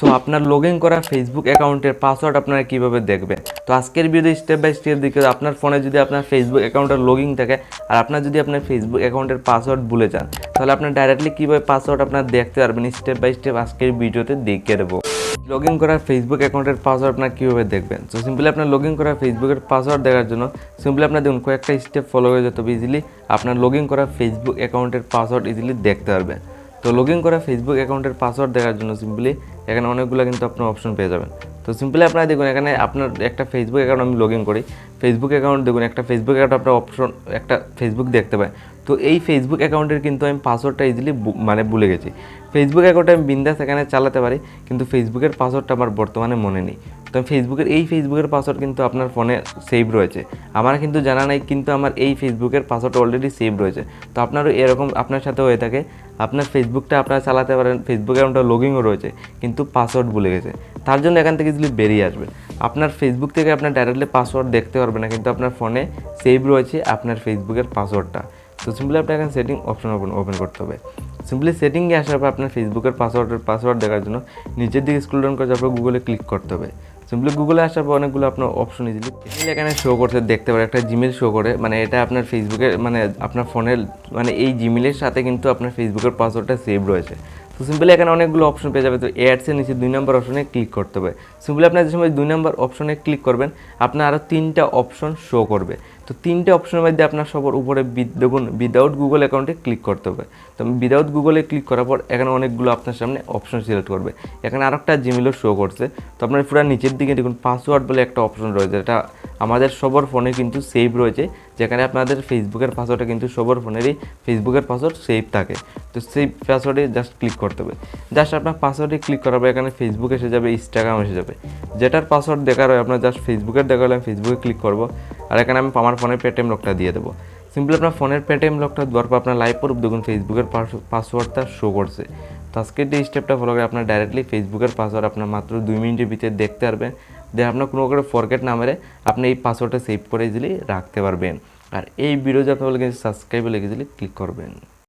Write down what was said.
So আপনার log in করা Facebook অ্যাকাউন্টের পাসওয়ার্ড আপনারা কীভাবে দেখবেন। তো আজকের ভিডিও স্টেপ বাই স্টেপ দিকে আপনার ফোনে যদি আপনার ফেসবুক অ্যাকাউন্টের লগ ইন থাকে আর আপনার যদি আপনার ফেসবুক অ্যাকাউন্টের পাসওয়ার্ড ভুলে যান, তাহলে আপনার ডাইরেক্টলি কীভাবে পাসওয়ার্ড আপনার দেখতে পারবেন স্টেপ বাই স্টেপ আজকের ভিডিওতে দেখিয়ে দেবো। লগ ইন করা ফেসবুক অ্যাকাউন্টের পাসওয়ার্ড আপনার কীভাবে দেখবেন। সো সিম্পলি আপনার লগ ইন করা ফেসবুকের পাসওয়ার্ড দেখার জন্য সিম্পলি আপনার দেখুন কয়েকটা স্টেপ ফলো হয়ে যেত, ইজিলি আপনার লগ ইন করা ফেসবুক অ্যাকাউন্টের পাসওয়ার্ড ইজিলি দেখতে পারবেন। তো লগ ইন করা ফেসবুক অ্যাকাউন্টের পাসওয়ার্ড দেখার জন্য সিম্পলি এখানে অনেকগুলো কিন্তু আপনার অপশন পেয়ে যাবেন। তো সিম্পলি আপনারা দেখুন এখানে আপনার একটা ফেসবুক অ্যাকাউন্ট আমি লগ ইন করি, ফেসবুক অ্যাকাউন্ট দেখুন একটা ফেসবুক অ্যাকাউন্ট আপনার অপশন একটা ফেসবুক দেখতে পাই। তো এই ফেসবুক অ্যাকাউন্টের কিন্তু আমি পাসওয়ার্ডটা ইজিলি ভুলে গেছি। ফেসবুক অ্যাকাউন্টে আমি বিন্দাস এখানে চালাতে পারি, কিন্তু ফেসবুকের পাসওয়ার্ডটা আমার বর্তমানে মনে নেই। তো ফেসবুকের পাসওয়ার্ড কিন্তু আপনার ফোনে সেভ রয়েছে, আমার কিন্তু জানা নাই, কিন্তু আমার এই ফেসবুকের পাসওয়ার্ড অলরেডি সেভ রয়েছে। তো আপনারও এরকম আপনার সাথে হয়ে থাকে, আপনার ফেসবুকটা আপনারা চালাতে পারেন, ফেসবুক অ্যাকাউন্টটা লগ ইনও রয়েছে কিন্তু পাসওয়ার্ড ভুলে গেছে। তার জন্য এখান থেকে ইজিলি বেরিয়ে আসবে। আপনার ফেসবুক থেকে আপনার ডাইরেক্টলি পাসওয়ার্ড দেখতে পারবেন না, কিন্তু আপনার ফোনে সেভ রয়েছে আপনার ফেসবুকের পাসওয়ার্ডটা। তো সিম্পলি আপনার এখানে সেটিং অপশন ওপেন করতে হবে। সিম্পলি সেটিংয়ে আসার পর আপনার ফেসবুকের পাসওয়ার্ড দেখার জন্য নিচের দিকে স্ক্রল ডাউন করে তারপর গুগলে ক্লিক করতে হবে। সিম্পলি গুগলে আসার পর অনেকগুলো আপনার অপশন ইজিলি এখানে শো করতে দেখতে পারে, একটা জিমেল শো করে, মানে এটা আপনার ফেসবুকের মানে আপনার ফোনের মানে এই জিমেলের সাথে কিন্তু আপনার ফেসবুকের পাসওয়ার্ডটা সেভ রয়েছে। তো সিম্পলি এখানে অনেকগুলো অপশন পেয়ে যাবে। তো অ্যাডসের নিচে 2 নম্বর অপশনে ক্লিক করতে হবে। সিম্পলি আপনার যে সময় 2 নম্বর অপশনে ক্লিক করবেন আপনার আরও 3টা অপশন শো করবে। তো 3টে অপশনের মধ্যে আপনার সবার উপরে দেখুন উইদাউট গুগল অ্যাকাউন্টে ক্লিক করতে হবে। তো উইদাউট গুগলে ক্লিক করার পর এখানে অনেকগুলো আপনার সামনে অপশন সিলেক্ট করবে। এখানে আরেকটা জিমেলও শো করছে। তো আপনার পুরো নিচের দিকে দেখুন পাসওয়ার্ড বলে একটা অপশন রয়েছে, এটা আমাদের সবার ফোনে কিন্তু সেভ রয়েছে, যেখানে আপনাদের ফেসবুকের পাসওয়ার্ডটা কিন্তু সবার ফোনেরই ফেসবুকের পাসওয়ার্ড সেভ থাকে। তো সেই পাসওয়ার্ডে জাস্ট ক্লিক করতে হবে। জাস্ট আপনার পাসওয়ার্ডে ক্লিক করার পর এখানে ফেসবুক এসে যাবে, ইনস্টাগ্রাম এসে যাবে। যেটার পাসওয়ার্ড দেখার হয় আপনার জাস্ট ফেসবুকের দেখা হলে আমি ফেসবুকে ক্লিক করবো, আর এখানে আমি আমার ফোনের পেটিএম লকটা দিয়ে দেবো। সিম্পলি আপনার ফোনের পেটিএম লকটা দেওয়ার পর আপনার লাইভ প্রুফ দেখুন ফেসবুকের পাসওয়ার্ডটা শো করছে। তো আজকের এই স্টেপটা ফলো করে আপনার ডাইরেক্টলি ফেসবুকের পাসওয়ার্ড আপনার মাত্র 2 মিনিটের ভিতরে দেখতে পারবেন। দিয়ে আপনার কোনো করে ফরগেট না মেরে আপনি এই পাসওয়ার্ডটা সেভ করে ইজিলি রাখতে পারবেন। আর এই ভিডিও যদি আপনার সাবস্ক্রাইবে লেগে ইজিলি ক্লিক করবেন।